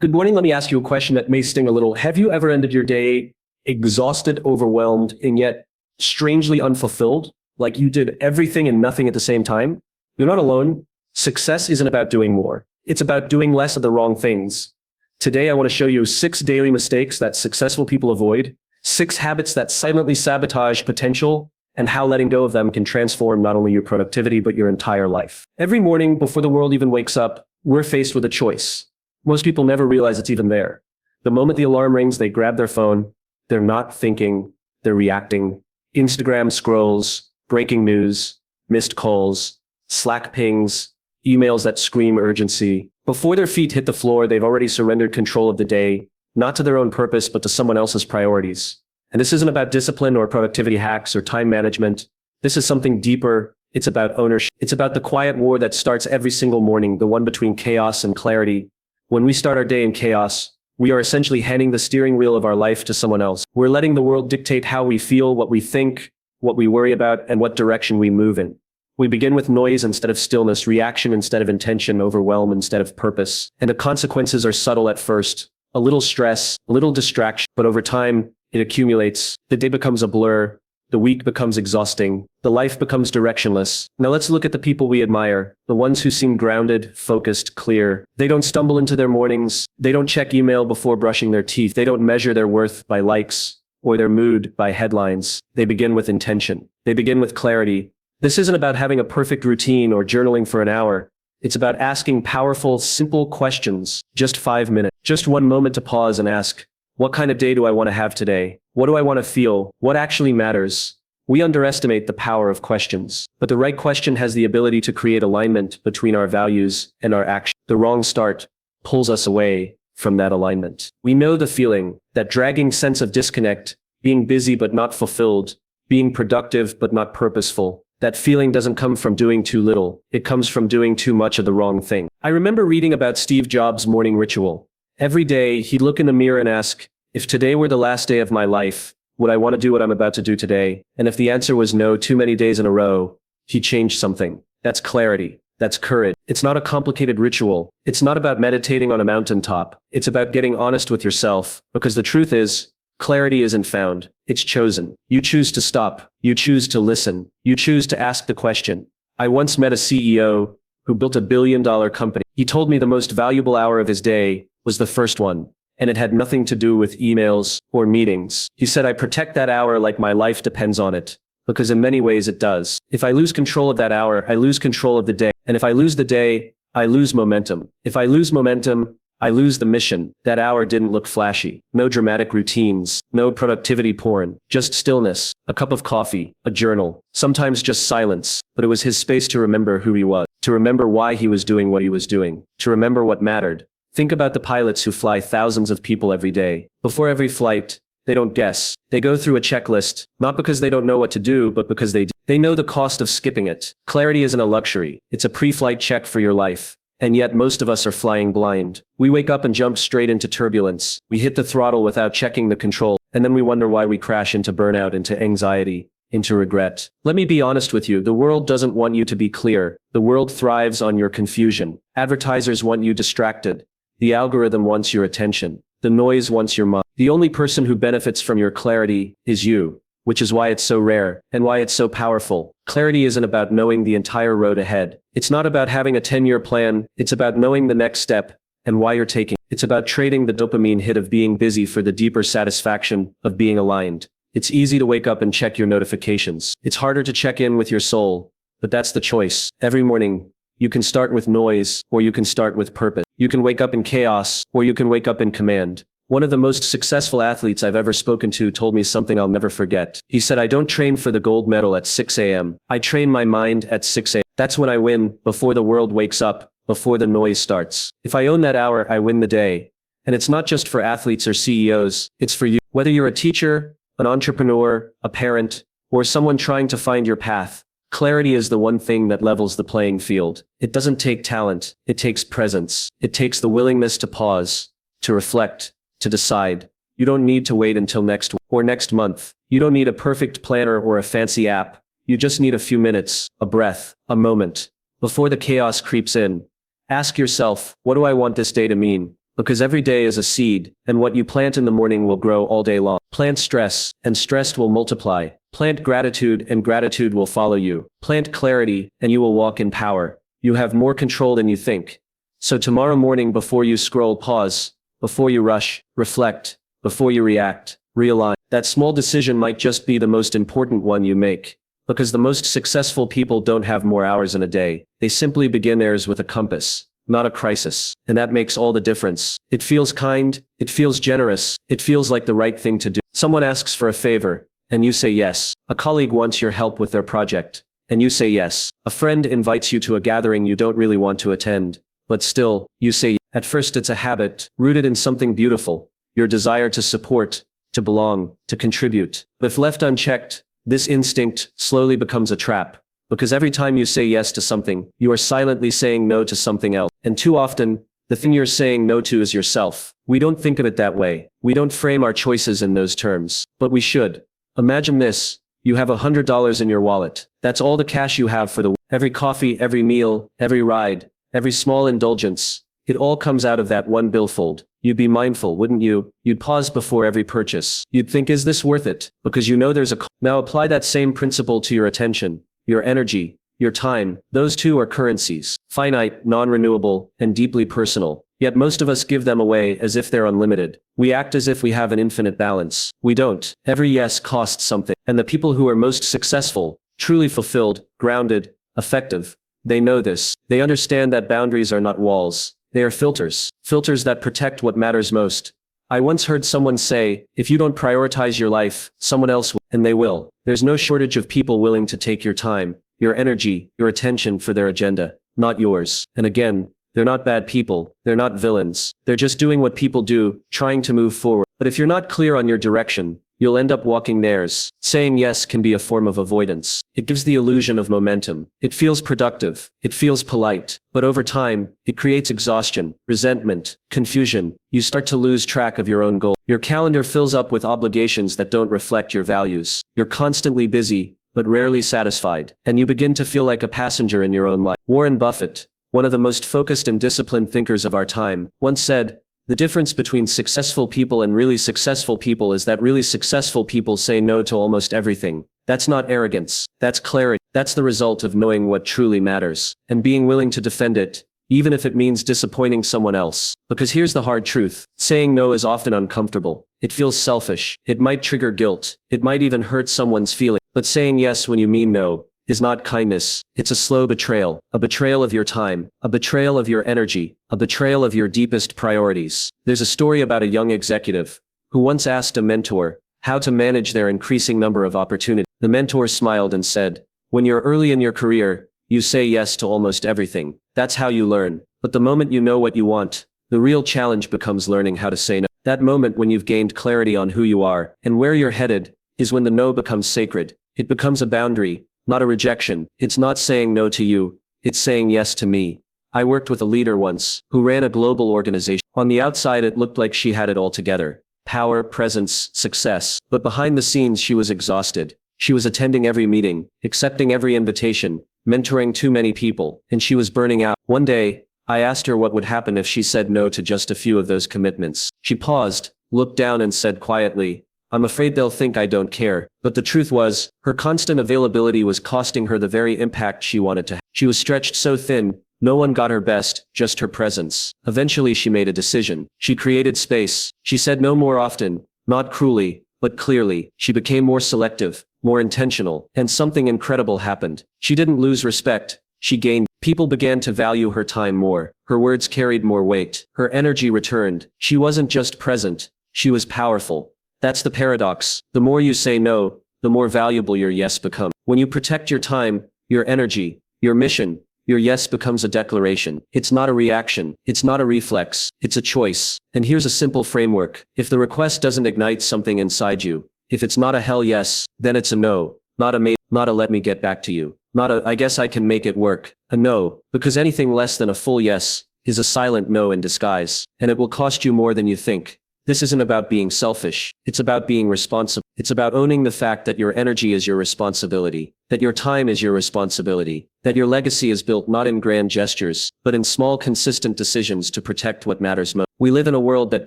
Good morning. Let me ask you a question that may sting a little. Have you ever ended your day exhausted, overwhelmed, and yet strangely unfulfilled? Like you did everything and nothing at the same time? You're not alone. Success isn't about doing more. It's about doing less of the wrong things. Today, I want to show you 6 daily mistakes that successful people avoid, 6 habits that silently sabotage potential, and how letting go of them can transform not only your productivity, but your entire life. Every morning, before the world even wakes up, we're faced with a choice. Most people never realize it's even there. The moment the alarm rings, they grab their phone. They're not thinking, they're reacting. Instagram scrolls, breaking news, missed calls, Slack pings, emails that scream urgency. Before their feet hit the floor, they've already surrendered control of the day, not to their own purpose, but to someone else's priorities. And this isn't about discipline or productivity hacks or time management. This is something deeper. It's about ownership. It's about the quiet war that starts every single morning, the one between chaos and clarity. When we start our day in chaos, we are essentially handing the steering wheel of our life to someone else. We're letting the world dictate how we feel, what we think, what we worry about, and what direction we move in. We begin with noise instead of stillness, reaction instead of intention, overwhelm instead of purpose. And the consequences are subtle at first. A little stress, a little distraction, but over time, it accumulates. The day becomes a blur. The week becomes exhausting. The life becomes directionless. Now let's look at the people we admire, the ones who seem grounded, focused, clear. They don't stumble into their mornings. They don't check email before brushing their teeth. They don't measure their worth by likes or their mood by headlines. They begin with intention. They begin with clarity. This isn't about having a perfect routine or journaling for an hour. It's about asking powerful, simple questions. Just 5 minutes. Just one moment to pause and ask, what kind of day do I want to have today? What do I want to feel? What actually matters? We underestimate the power of questions, but the right question has the ability to create alignment between our values and our actions. The wrong start pulls us away from that alignment. We know the feeling, that dragging sense of disconnect, being busy but not fulfilled, being productive but not purposeful. That feeling doesn't come from doing too little. It comes from doing too much of the wrong thing. I remember reading about Steve Jobs' morning ritual. Every day, he'd look in the mirror and ask, if today were the last day of my life, would I want to do what I'm about to do today? And if the answer was no too many days in a row, he changed something. That's clarity. That's courage. It's not a complicated ritual. It's not about meditating on a mountaintop. It's about getting honest with yourself, because the truth is, clarity isn't found. It's chosen. You choose to stop. You choose to listen. You choose to ask the question. I once met a CEO who built a billion-dollar company. He told me the most valuable hour of his day was the first one. And it had nothing to do with emails or meetings. He said, I protect that hour like my life depends on it. Because in many ways it does. If I lose control of that hour, I lose control of the day. And if I lose the day, I lose momentum. If I lose momentum, I lose the mission. That hour didn't look flashy. No dramatic routines. No productivity porn. Just stillness. A cup of coffee. A journal. Sometimes just silence. But it was his space to remember who he was. To remember why he was doing what he was doing. To remember what mattered. Think about the pilots who fly thousands of people every day. Before every flight, they don't guess. They go through a checklist, not because they don't know what to do, but because they do. They know the cost of skipping it. Clarity isn't a luxury. It's a pre-flight check for your life. And yet most of us are flying blind. We wake up and jump straight into turbulence. We hit the throttle without checking the control. And then we wonder why we crash into burnout, into anxiety, into regret. Let me be honest with you. The world doesn't want you to be clear. The world thrives on your confusion. Advertisers want you distracted. The algorithm wants your attention. The noise wants your mind. The only person who benefits from your clarity is you, which is why it's so rare and why it's so powerful. Clarity isn't about knowing the entire road ahead. It's not about having a 10-year plan. It's about knowing the next step and why you're taking. It's about trading the dopamine hit of being busy for the deeper satisfaction of being aligned. It's easy to wake up and check your notifications. It's harder to check in with your soul, but that's the choice. Every morning, you can start with noise or you can start with purpose. You can wake up in chaos, or you can wake up in command. One of the most successful athletes I've ever spoken to told me something I'll never forget. He said, I don't train for the gold medal at 6 a.m. I train my mind at 6 a.m. That's when I win, before the world wakes up, before the noise starts. If I own that hour, I win the day. And it's not just for athletes or CEOs, it's for you. Whether you're a teacher, an entrepreneur, a parent, or someone trying to find your path, clarity is the one thing that levels the playing field. It doesn't take talent. It takes presence. It takes the willingness to pause, to reflect, to decide. You don't need to wait until next week or next month. You don't need a perfect planner or a fancy app. You just need a few minutes, a breath, a moment. Before the chaos creeps in, ask yourself, what do I want this day to mean? Because every day is a seed, and what you plant in the morning will grow all day long. Plant stress, and stress will multiply. Plant gratitude, and gratitude will follow you. Plant clarity, and you will walk in power. You have more control than you think. So tomorrow morning, before you scroll, pause. Before you rush, reflect. Before you react, realign. That small decision might just be the most important one you make. Because the most successful people don't have more hours in a day. They simply begin theirs with a compass, not a crisis. And that makes all the difference. It feels kind, it feels generous, it feels like the right thing to do. Someone asks for a favor, and you say yes. A colleague wants your help with their project, and you say yes. A friend invites you to a gathering you don't really want to attend, but still, you say yes. At first it's a habit, rooted in something beautiful, your desire to support, to belong, to contribute. But if left unchecked, this instinct slowly becomes a trap. Because every time you say yes to something, you are silently saying no to something else. And too often, the thing you're saying no to is yourself. We don't think of it that way. We don't frame our choices in those terms. But we should. Imagine this. You have $100 in your wallet. That's all the cash you have for the week. Every coffee, every meal, every ride, every small indulgence. It all comes out of that one billfold. You'd be mindful, wouldn't you? You'd pause before every purchase. You'd think, is this worth it? Because you know there's a cost. Now apply that same principle to your attention, your energy, your time. Those two are currencies. Finite, non-renewable, and deeply personal. Yet most of us give them away as if they're unlimited. We act as if we have an infinite balance. We don't. Every yes costs something. And the people who are most successful, truly fulfilled, grounded, effective, they know this. They understand that boundaries are not walls. They are filters. Filters that protect what matters most. I once heard someone say, if you don't prioritize your life, someone else will, and they will. There's no shortage of people willing to take your time, your energy, your attention for their agenda, not yours. And again, they're not bad people. They're not villains. They're just doing what people do, trying to move forward. But if you're not clear on your direction, you'll end up walking theirs. Saying yes can be a form of avoidance. It gives the illusion of momentum. It feels productive. It feels polite. But over time, it creates exhaustion, resentment, confusion. You start to lose track of your own goal. Your calendar fills up with obligations that don't reflect your values. You're constantly busy, but rarely satisfied. And you begin to feel like a passenger in your own life. Warren Buffett, one of the most focused and disciplined thinkers of our time, once said, the difference between successful people and really successful people is that really successful people say no to almost everything. That's not arrogance. That's clarity. That's the result of knowing what truly matters and being willing to defend it, even if it means disappointing someone else. Because here's the hard truth. Saying no is often uncomfortable. It feels selfish. It might trigger guilt. It might even hurt someone's feelings. But saying yes when you mean no is not kindness. It's a slow betrayal, a betrayal of your time, a betrayal of your energy, a betrayal of your deepest priorities. There's a story about a young executive who once asked a mentor how to manage their increasing number of opportunities. The mentor smiled and said, when you're early in your career, you say yes to almost everything. That's how you learn. But the moment you know what you want, the real challenge becomes learning how to say no. That moment when you've gained clarity on who you are and where you're headed is when the no becomes sacred. It becomes a boundary, not a rejection. It's not saying no to you. It's saying yes to me. I worked with a leader once who ran a global organization. On the outside, it looked like she had it all together. Power, presence, success. But behind the scenes, she was exhausted. She was attending every meeting, accepting every invitation, mentoring too many people, and she was burning out. One day, I asked her what would happen if she said no to just a few of those commitments. She paused, looked down and said quietly, I'm afraid they'll think I don't care. But the truth was, her constant availability was costing her the very impact she wanted to have. She was stretched so thin, no one got her best, just her presence. Eventually she made a decision. She created space. She said no more often, not cruelly, but clearly. She became more selective, more intentional, and something incredible happened. She didn't lose respect. She gained. People began to value her time more. Her words carried more weight. Her energy returned. She wasn't just present. She was powerful. That's the paradox. The more you say no, the more valuable your yes becomes. When you protect your time, your energy, your mission, your yes becomes a declaration. It's not a reaction. It's not a reflex. It's a choice. And here's a simple framework. If the request doesn't ignite something inside you, if it's not a hell yes, then it's a no. Not a maybe, not a let me get back to you. Not a I guess I can make it work. A no. Because anything less than a full yes is a silent no in disguise. And it will cost you more than you think. This isn't about being selfish. It's about being responsible. It's about owning the fact that your energy is your responsibility, that your time is your responsibility, that your legacy is built not in grand gestures, but in small, consistent decisions to protect what matters most. We live in a world that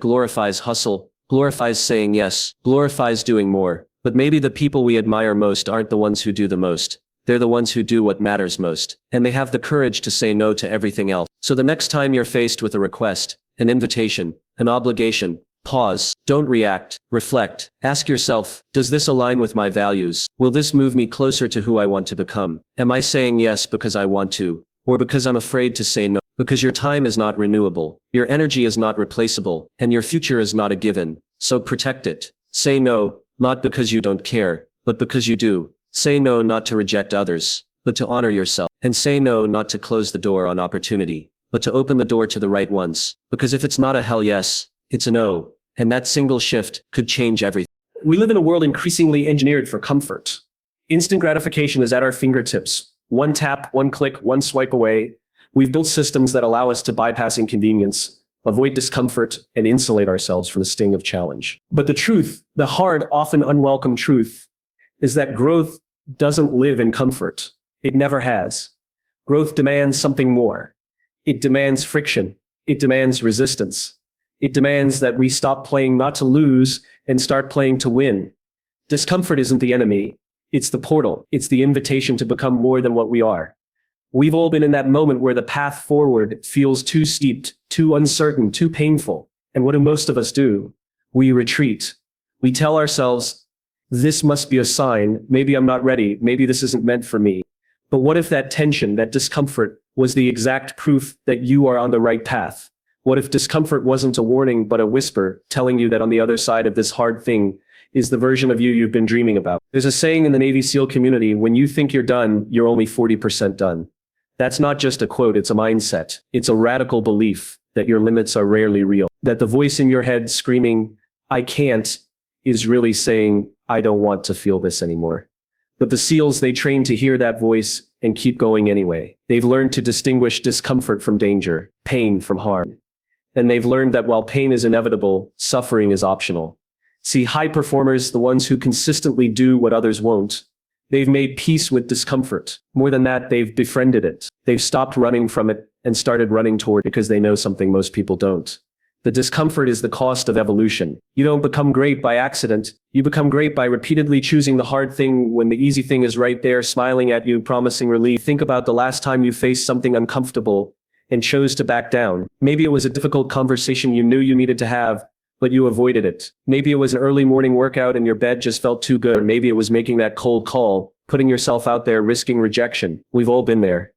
glorifies hustle, glorifies saying yes, glorifies doing more. But maybe the people we admire most aren't the ones who do the most. They're the ones who do what matters most. And they have the courage to say no to everything else. So the next time you're faced with a request, an invitation, an obligation, pause, don't react, reflect, ask yourself, does this align with my values? Will this move me closer to who I want to become? Am I saying yes because I want to, or because I'm afraid to say no? Because your time is not renewable, your energy is not replaceable, and your future is not a given. So protect it. Say no, not because you don't care, but because you do. Say no not to reject others, but to honor yourself. And say no not to close the door on opportunity, but to open the door to the right ones. Because if it's not a hell yes, it's a no. And that single shift could change everything. We live in a world increasingly engineered for comfort. Instant gratification is at our fingertips. One tap, one click, one swipe away. We've built systems that allow us to bypass inconvenience, avoid discomfort, and insulate ourselves from the sting of challenge. But the truth, the hard, often unwelcome truth, is that growth doesn't live in comfort. It never has. Growth demands something more. It demands friction. It demands resistance. It demands that we stop playing not to lose and start playing to win. Discomfort isn't the enemy. It's the portal. It's the invitation to become more than what we are. We've all been in that moment where the path forward feels too steep, too uncertain, too painful. And what do most of us do? We retreat. We tell ourselves, this must be a sign. Maybe I'm not ready. Maybe this isn't meant for me. But what if that tension, that discomfort, was the exact proof that you are on the right path? What if discomfort wasn't a warning, but a whisper telling you that on the other side of this hard thing is the version of you you've been dreaming about? There's a saying in the Navy SEAL community, when you think you're done, you're only 40% done. That's not just a quote, it's a mindset. It's a radical belief that your limits are rarely real. That the voice in your head screaming, I can't, is really saying, I don't want to feel this anymore. But the SEALs, they train to hear that voice and keep going anyway. They've learned to distinguish discomfort from danger, pain from harm. And they've learned that while pain is inevitable, suffering is optional. See, high performers, the ones who consistently do what others won't, they've made peace with discomfort. More than that, they've befriended it. They've stopped running from it and started running toward it because they know something most people don't. The discomfort is the cost of evolution. You don't become great by accident. You become great by repeatedly choosing the hard thing when the easy thing is right there, smiling at you, promising relief. Think about the last time you faced something uncomfortable and chose to back down. Maybe it was a difficult conversation you knew you needed to have, but you avoided it. Maybe it was an early morning workout and your bed just felt too good. Or maybe it was making that cold call, putting yourself out there, risking rejection. We've all been there.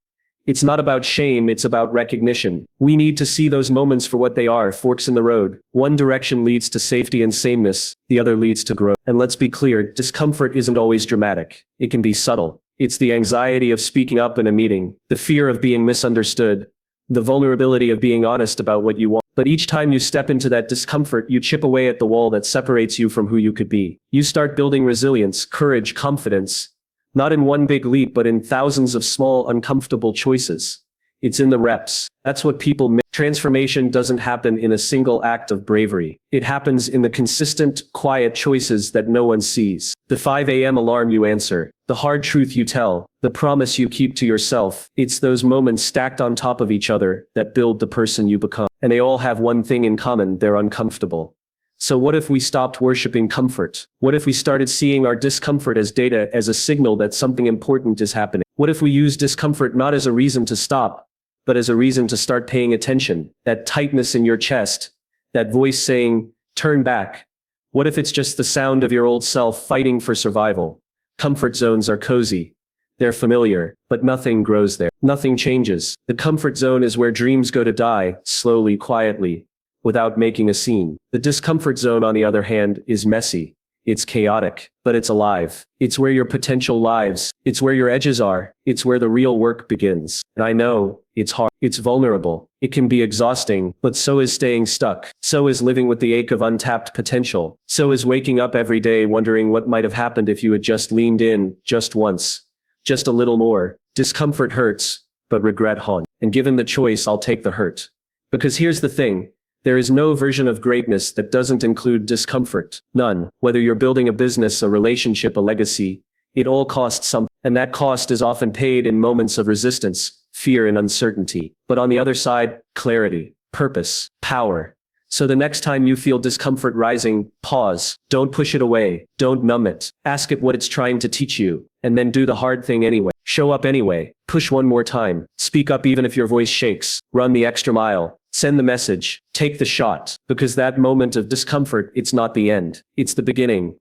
It's not about shame, it's about recognition. We need to see those moments for what they are, forks in the road. One direction leads to safety and sameness, the other leads to growth. And let's be clear, discomfort isn't always dramatic. It can be subtle. It's the anxiety of speaking up in a meeting, the fear of being misunderstood, the vulnerability of being honest about what you want. But each time you step into that discomfort, you chip away at the wall that separates you from who you could be. You start building resilience, courage, confidence, not in one big leap, but in thousands of small, uncomfortable choices. It's in the reps. That's what people miss. Transformation doesn't happen in a single act of bravery. It happens in the consistent, quiet choices that no one sees. The 5 a.m. alarm you answer, the hard truth you tell, the promise you keep to yourself. It's those moments stacked on top of each other that build the person you become. And they all have one thing in common, they're uncomfortable. So what if we stopped worshiping comfort? What if we started seeing our discomfort as data, as a signal that something important is happening? What if we use discomfort not as a reason to stop, but as a reason to start paying attention? That tightness in your chest, that voice saying, turn back. What if it's just the sound of your old self fighting for survival? Comfort zones are cozy. They're familiar, but nothing grows there. Nothing changes. The comfort zone is where dreams go to die, slowly, quietly, without making a scene. The discomfort zone, on the other hand, is messy. It's chaotic, but it's alive. It's where your potential lives. It's where your edges are. It's where the real work begins. And I know, it's hard. It's vulnerable. It can be exhausting, but so is staying stuck. So is living with the ache of untapped potential. So is waking up every day wondering what might have happened if you had just leaned in, just once. Just a little more. Discomfort hurts, but regret haunts. And given the choice, I'll take the hurt. Because here's the thing. There is no version of greatness that doesn't include discomfort. None. Whether you're building a business, a relationship, a legacy, it all costs something. And that cost is often paid in moments of resistance, fear, and uncertainty. But on the other side, clarity, purpose, power. So the next time you feel discomfort rising, pause. Don't push it away. Don't numb it. Ask it what it's trying to teach you, and then do the hard thing anyway. Show up anyway. Push one more time. Speak up even if your voice shakes. Run the extra mile. Send the message. Take the shot. Because that moment of discomfort, it's not the end. It's the beginning.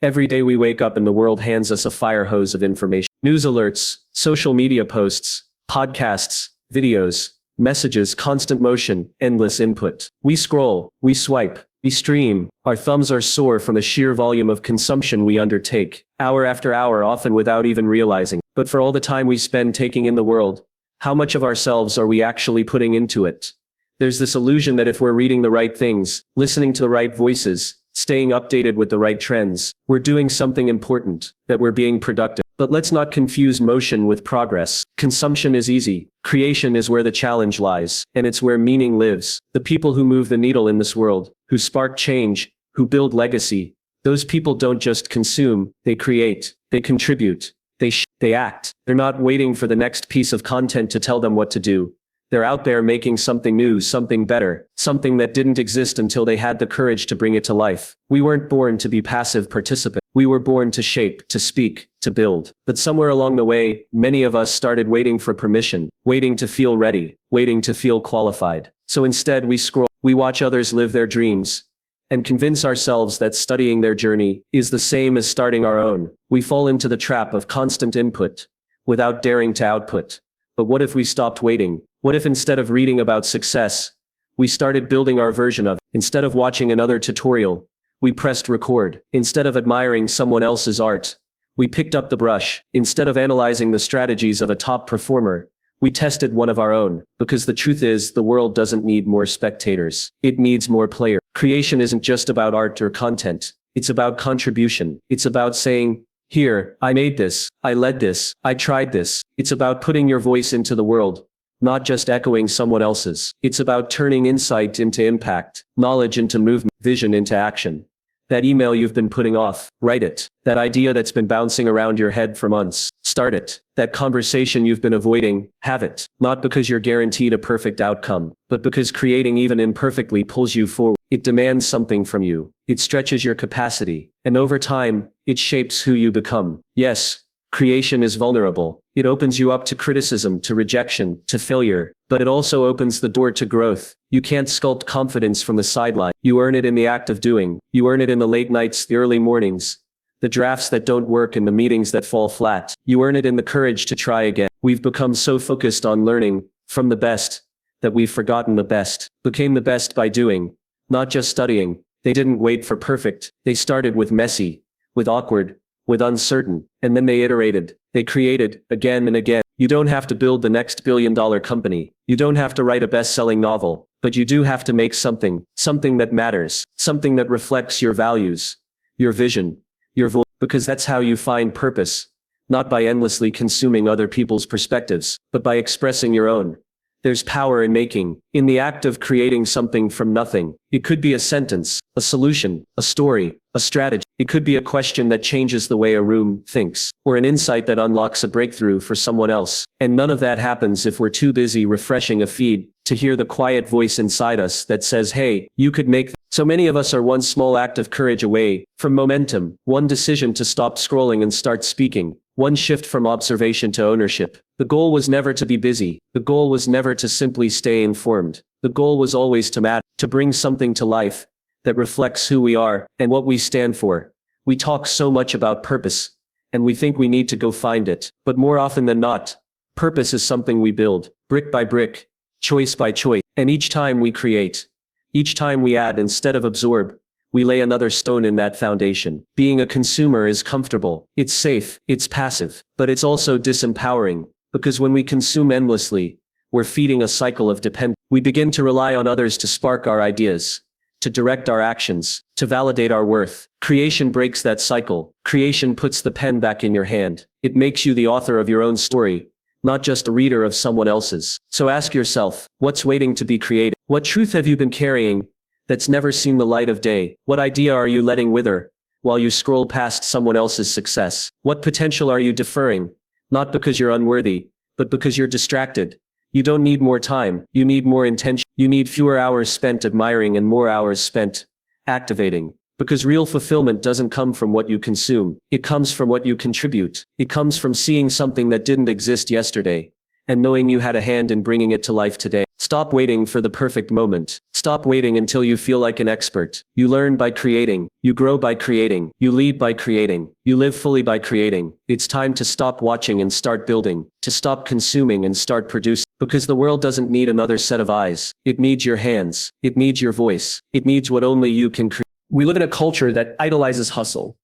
Every day we wake up and the world hands us a fire hose of information. News alerts, social media posts, podcasts, videos, messages, constant motion, endless input. We scroll, we swipe, we stream. Our thumbs are sore from the sheer volume of consumption we undertake, hour after hour, often without even realizing. But for all the time we spend taking in the world, how much of ourselves are we actually putting into it? There's this illusion that if we're reading the right things, listening to the right voices, staying updated with the right trends, we're doing something important, that we're being productive. But let's not confuse motion with progress. Consumption is easy. Creation is where the challenge lies, and it's where meaning lives. The people who move the needle in this world, who spark change, who build legacy, those people don't just consume, they create, they contribute, they act. They're not waiting for the next piece of content to tell them what to do. They're out there making something new, something better, something that didn't exist until they had the courage to bring it to life. We weren't born to be passive participants. We were born to shape, to speak, to build. But somewhere along the way, many of us started waiting for permission, waiting to feel ready, waiting to feel qualified. So instead we scroll, we watch others live their dreams, and convince ourselves that studying their journey is the same as starting our own. We fall into the trap of constant input, without daring to output. But what if we stopped waiting? What if instead of reading about success, we started building our version of it? Instead of watching another tutorial, we pressed record. Instead of admiring someone else's art, we picked up the brush. Instead of analyzing the strategies of a top performer, we tested one of our own. Because the truth is, the world doesn't need more spectators. It needs more players. Creation isn't just about art or content. It's about contribution. It's about saying, here, I made this, I led this, I tried this. It's about putting your voice into the world, not just echoing someone else's. It's about turning insight into impact, knowledge into movement, vision into action. That email you've been putting off, write it. That idea that's been bouncing around your head for months, start it. That conversation you've been avoiding, have it. Not because you're guaranteed a perfect outcome, but because creating even imperfectly pulls you forward. It demands something from you. It stretches your capacity. And over time, it shapes who you become. Yes, creation is vulnerable. It opens you up to criticism, to rejection, to failure. But it also opens the door to growth. You can't sculpt confidence from the sideline. You earn it in the act of doing. You earn it in the late nights, the early mornings, the drafts that don't work, and the meetings that fall flat. You earn it in the courage to try again. We've become so focused on learning from the best that we've forgotten the best. Became the best by doing, not just studying. They didn't wait for perfect. They started with messy, with awkward, with uncertain, and then they iterated. They created, again and again. You don't have to build the next billion-dollar company. You don't have to write a best-selling novel. But you do have to make something that matters, something that reflects your values, your vision, your voice. Because that's how you find purpose. Not by endlessly consuming other people's perspectives, but by expressing your own. There's power in making, in the act of creating something from nothing. It could be a sentence, a solution, a story, a strategy. It could be a question that changes the way a room thinks, or an insight that unlocks a breakthrough for someone else. And none of that happens if we're too busy refreshing a feed to hear the quiet voice inside us that says, hey, you could make. So many of us are one small act of courage away from momentum, one decision to stop scrolling and start speaking, one shift from observation to ownership. The goal was never to be busy. The goal was never to simply stay informed. The goal was always to matter, to bring something to life that reflects who we are and what we stand for. We talk so much about purpose, and we think we need to go find it. But more often than not, purpose is something we build, brick by brick, choice by choice. And each time we create, each time we add instead of absorb, we lay another stone in that foundation. Being a consumer is comfortable, it's safe, it's passive, but it's also disempowering. Because when we consume endlessly, we're feeding a cycle of dependence. We begin to rely on others to spark our ideas, to direct our actions, to validate our worth. Creation breaks that cycle. Creation puts the pen back in your hand. It makes you the author of your own story, not just a reader of someone else's. So ask yourself, what's waiting to be created? What truth have you been carrying that's never seen the light of day? What idea are you letting wither while you scroll past someone else's success? What potential are you deferring? Not because you're unworthy, but because you're distracted. You don't need more time. You need more intention. You need fewer hours spent admiring and more hours spent activating. Because real fulfillment doesn't come from what you consume. It comes from what you contribute. It comes from seeing something that didn't exist yesterday and knowing you had a hand in bringing it to life today. Stop waiting for the perfect moment. Stop waiting until you feel like an expert. You learn by creating. You grow by creating. You lead by creating. You live fully by creating. It's time to stop watching and start building. To stop consuming and start producing. Because the world doesn't need another set of eyes. It needs your hands. It needs your voice. It needs what only you can create. We live in a culture that idolizes hustle.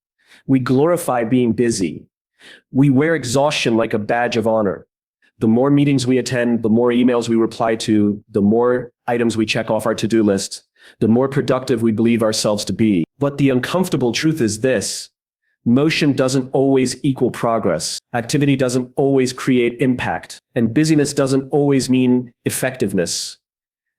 We glorify being busy. We wear exhaustion like a badge of honor. The more meetings we attend, the more emails we reply to, the more items we check off our to-do list, the more productive we believe ourselves to be. But the uncomfortable truth is this: motion doesn't always equal progress. Activity doesn't always create impact. And busyness doesn't always mean effectiveness.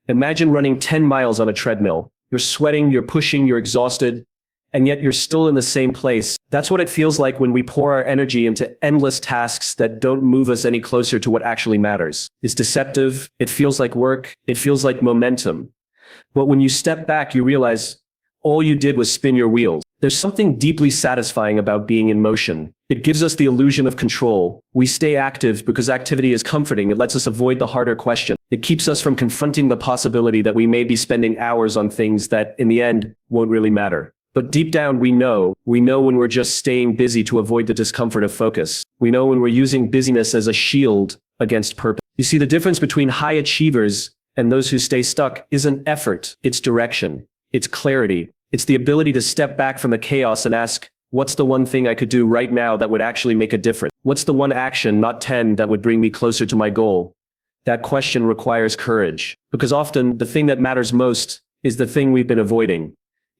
Imagine running 10 miles on a treadmill. You're sweating, you're pushing, you're exhausted, and yet you're still in the same place. That's what it feels like when we pour our energy into endless tasks that don't move us any closer to what actually matters. It's deceptive. It feels like work. It feels like momentum. But when you step back, you realize all you did was spin your wheels. There's something deeply satisfying about being in motion. It gives us the illusion of control. We stay active because activity is comforting. It lets us avoid the harder question. It keeps us from confronting the possibility that we may be spending hours on things that, in the end, won't really matter. But deep down, we know when we're just staying busy to avoid the discomfort of focus. We know when we're using busyness as a shield against purpose. You see, the difference between high achievers and those who stay stuck isn't effort, it's direction, it's clarity. It's the ability to step back from the chaos and ask, what's the one thing I could do right now that would actually make a difference? What's the one action, not 10, that would bring me closer to my goal? That question requires courage, because often the thing that matters most is the thing we've been avoiding.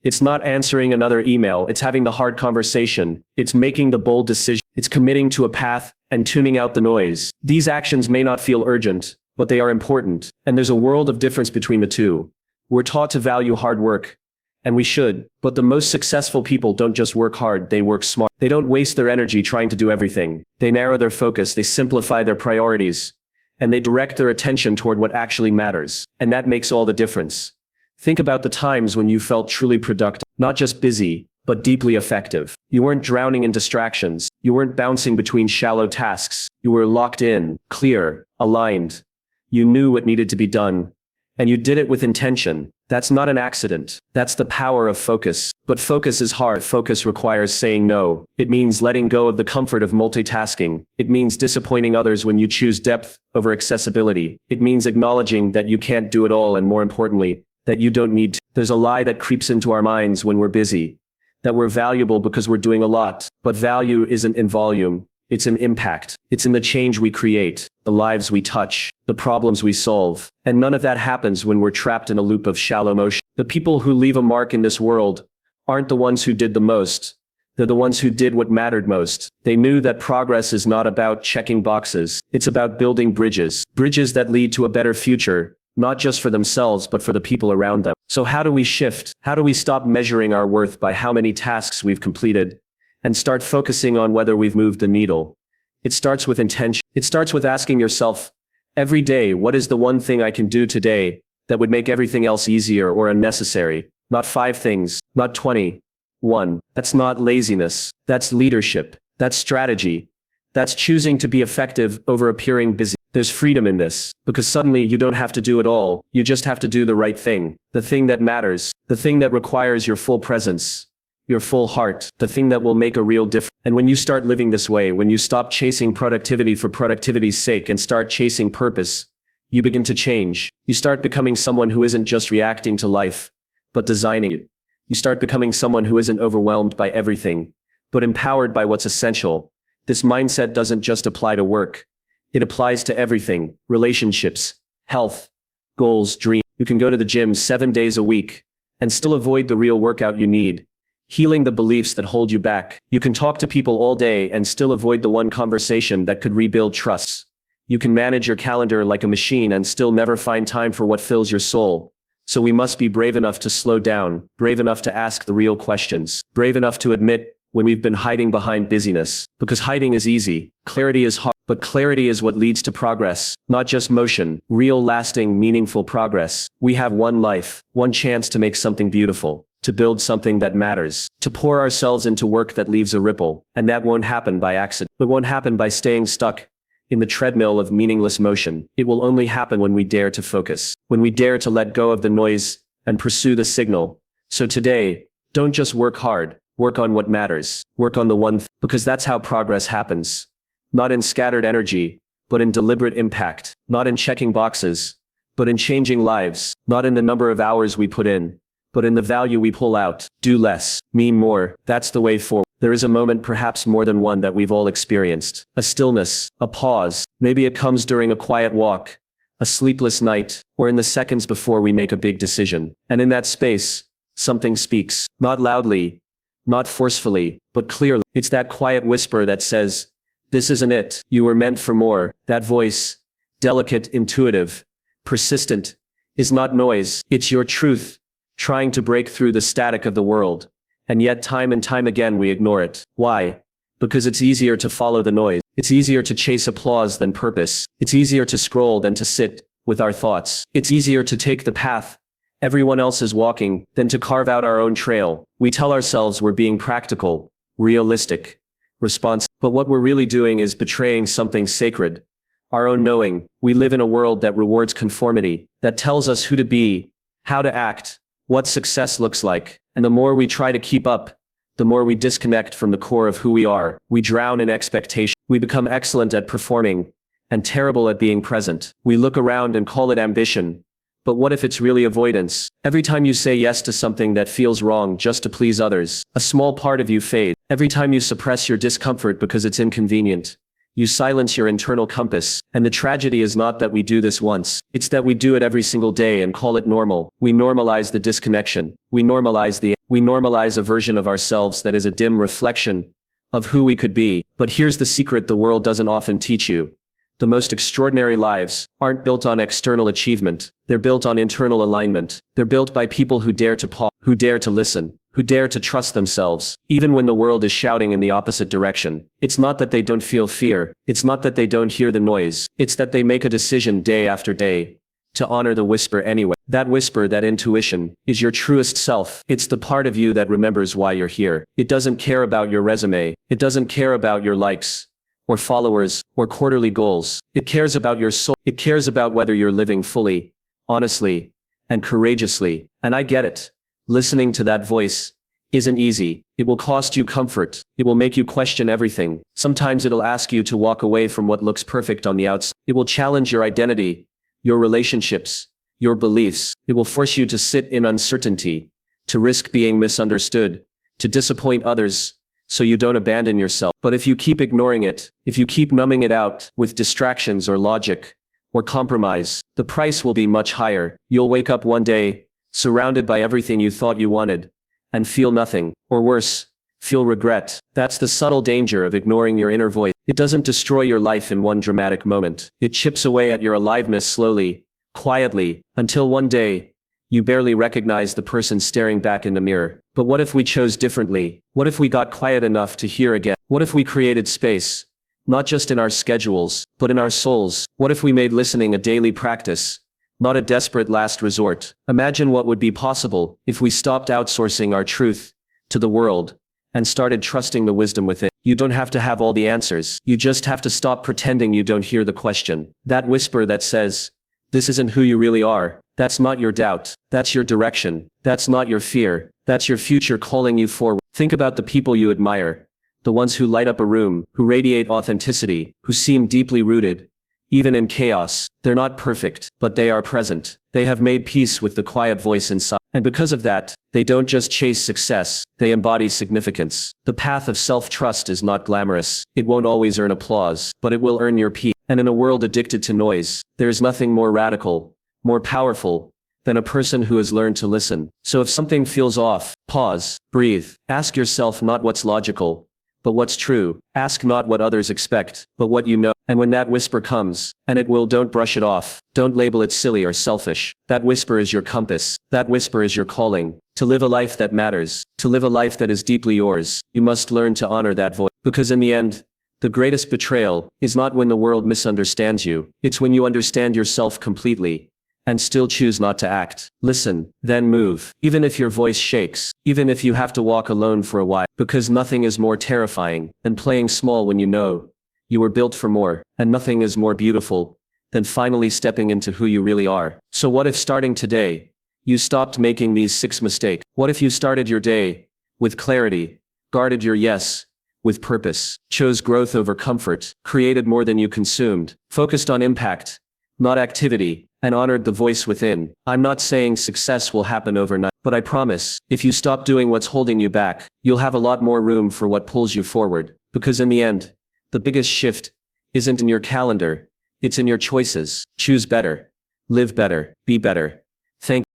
It's not answering another email. It's having the hard conversation. It's making the bold decision. It's committing to a path and tuning out the noise. These actions may not feel urgent, but they are important. And there's a world of difference between the two. We're taught to value hard work, and we should. But the most successful people don't just work hard, they work smart. They don't waste their energy trying to do everything. They narrow their focus, they simplify their priorities, and they direct their attention toward what actually matters. And that makes all the difference. Think about the times when you felt truly productive, not just busy, but deeply effective. You weren't drowning in distractions. You weren't bouncing between shallow tasks. You were locked in, clear, aligned. You knew what needed to be done, and you did it with intention. That's not an accident. That's the power of focus. But focus is hard. Focus requires saying no. It means letting go of the comfort of multitasking. It means disappointing others when you choose depth over accessibility. It means acknowledging that you can't do it all, and more importantly, that you don't need to. There's a lie that creeps into our minds when we're busy, that we're valuable because we're doing a lot. But value isn't in volume. It's in impact. It's in the change we create, the lives we touch, the problems we solve. And none of that happens when we're trapped in a loop of shallow motion. The people who leave a mark in this world aren't the ones who did the most. They're the ones who did what mattered most. They knew that progress is not about checking boxes. It's about building bridges. Bridges that lead to a better future, not just for themselves, but for the people around them. So how do we shift? How do we stop measuring our worth by how many tasks we've completed and start focusing on whether we've moved the needle? It starts with intention. It starts with asking yourself, every day, what is the one thing I can do today that would make everything else easier or unnecessary? Not 5 things, not 20. 1. That's not laziness. That's leadership. That's strategy. That's choosing to be effective over appearing busy. There's freedom in this, because suddenly you don't have to do it all. You just have to do the right thing, the thing that matters, the thing that requires your full presence, your full heart, the thing that will make a real difference. And when you start living this way, when you stop chasing productivity for productivity's sake and start chasing purpose, you begin to change. You start becoming someone who isn't just reacting to life, but designing it. You start becoming someone who isn't overwhelmed by everything, but empowered by what's essential. This mindset doesn't just apply to work. It applies to everything: relationships, health, goals, dreams. You can go to the gym 7 days a week and still avoid the real workout you need, healing the beliefs that hold you back. You can talk to people all day and still avoid the one conversation that could rebuild trusts. You can manage your calendar like a machine and still never find time for what fills your soul. So we must be brave enough to slow down, brave enough to ask the real questions, brave enough to admit when we've been hiding behind busyness. Because hiding is easy, clarity is hard, but clarity is what leads to progress, not just motion, real, lasting, meaningful progress. We have one life, one chance to make something beautiful, to build something that matters, to pour ourselves into work that leaves a ripple, and that won't happen by accident. It won't happen by staying stuck in the treadmill of meaningless motion. It will only happen when we dare to focus, when we dare to let go of the noise and pursue the signal. So today, don't just work hard, work on what matters, work on the one thing, because that's how progress happens. Not in scattered energy, but in deliberate impact, not in checking boxes, but in changing lives, not in the number of hours we put in, but in the value we pull out. Do less, mean more. That's the way forward. There is a moment, perhaps more than one, that we've all experienced. A stillness, a pause. Maybe it comes during a quiet walk, a sleepless night, or in the seconds before we make a big decision. And in that space, something speaks. Not loudly, not forcefully, but clearly. It's that quiet whisper that says, "This isn't it. You were meant for more." That voice, delicate, intuitive, persistent, is not noise. It's your truth, trying to break through the static of the world. And yet time and time again we ignore it. Why? Because it's easier to follow the noise. It's easier to chase applause than purpose. It's easier to scroll than to sit with our thoughts. It's easier to take the path everyone else is walking than to carve out our own trail. We tell ourselves we're being practical, realistic, responsive. But what we're really doing is betraying something sacred, our own knowing. We live in a world that rewards conformity, that tells us who to be, how to act, what success looks like. And the more we try to keep up, the more we disconnect from the core of who we are. We drown in expectation. We become excellent at performing and terrible at being present. We look around and call it ambition. But what if it's really avoidance? Every time you say yes to something that feels wrong just to please others, a small part of you fades. Every time you suppress your discomfort because it's inconvenient, you silence your internal compass. And the tragedy is not that we do this once. It's that we do it every single day and call it normal. We normalize the disconnection. We normalize a version of ourselves that is a dim reflection of who we could be. But here's the secret the world doesn't often teach you. The most extraordinary lives aren't built on external achievement. They're built on internal alignment. They're built by people who dare to pause, who dare to listen, who dare to trust themselves, even when the world is shouting in the opposite direction. It's not that they don't feel fear. It's not that they don't hear the noise. It's that they make a decision day after day to honor the whisper anyway. That whisper, that intuition, is your truest self. It's the part of you that remembers why you're here. It doesn't care about your resume. It doesn't care about your likes, or followers, or quarterly goals. It cares about your soul. It cares about whether you're living fully, honestly, and courageously. And I get it. Listening to that voice isn't easy. It will cost you comfort. It will make you question everything. Sometimes it'll ask you to walk away from what looks perfect on the outside. It will challenge your identity, your relationships, your beliefs. It will force you to sit in uncertainty, to risk being misunderstood, to disappoint others, so you don't abandon yourself. But if you keep ignoring it, if you keep numbing it out with distractions or logic or compromise, the price will be much higher. You'll wake up one day, surrounded by everything you thought you wanted, and feel nothing, or worse, feel regret. That's the subtle danger of ignoring your inner voice. It doesn't destroy your life in one dramatic moment. It chips away at your aliveness slowly, quietly, until one day, you barely recognize the person staring back in the mirror. But what if we chose differently? What if we got quiet enough to hear again? What if we created space, not just in our schedules, but in our souls? What if we made listening a daily practice, not a desperate last resort? Imagine what would be possible if we stopped outsourcing our truth to the world and started trusting the wisdom within. You don't have to have all the answers. You just have to stop pretending you don't hear the question. That whisper that says, "This isn't who you really are." That's not your doubt. That's your direction. That's not your fear. That's your future calling you forward. Think about the people you admire, the ones who light up a room, who radiate authenticity, who seem deeply rooted, even in chaos. They're not perfect, but they are present. They have made peace with the quiet voice inside. And because of that, they don't just chase success, they embody significance. The path of self-trust is not glamorous. It won't always earn applause, but it will earn your peace. And in a world addicted to noise, there's nothing more radical, more powerful, than a person who has learned to listen. So if something feels off, pause, breathe. Ask yourself not what's logical, but what's true. Ask not what others expect, but what you know. And when that whisper comes, and it will, don't brush it off. Don't label it silly or selfish. That whisper is your compass. That whisper is your calling. To live a life that matters, to live a life that is deeply yours, you must learn to honor that voice. Because in the end, the greatest betrayal is not when the world misunderstands you. It's when you understand yourself completely and still choose not to act. Listen, then move. Even if your voice shakes, even if you have to walk alone for a while, because nothing is more terrifying than playing small when you know you were built for more, and nothing is more beautiful than finally stepping into who you really are. So what if starting today, you stopped making these 6 mistakes? What if you started your day with clarity, guarded your yes with purpose, chose growth over comfort, created more than you consumed, focused on impact, not activity, and honored the voice within? I'm not saying success will happen overnight, but I promise, if you stop doing what's holding you back, you'll have a lot more room for what pulls you forward. Because in the end, the biggest shift isn't in your calendar, it's in your choices. Choose better, live better, be better. Thank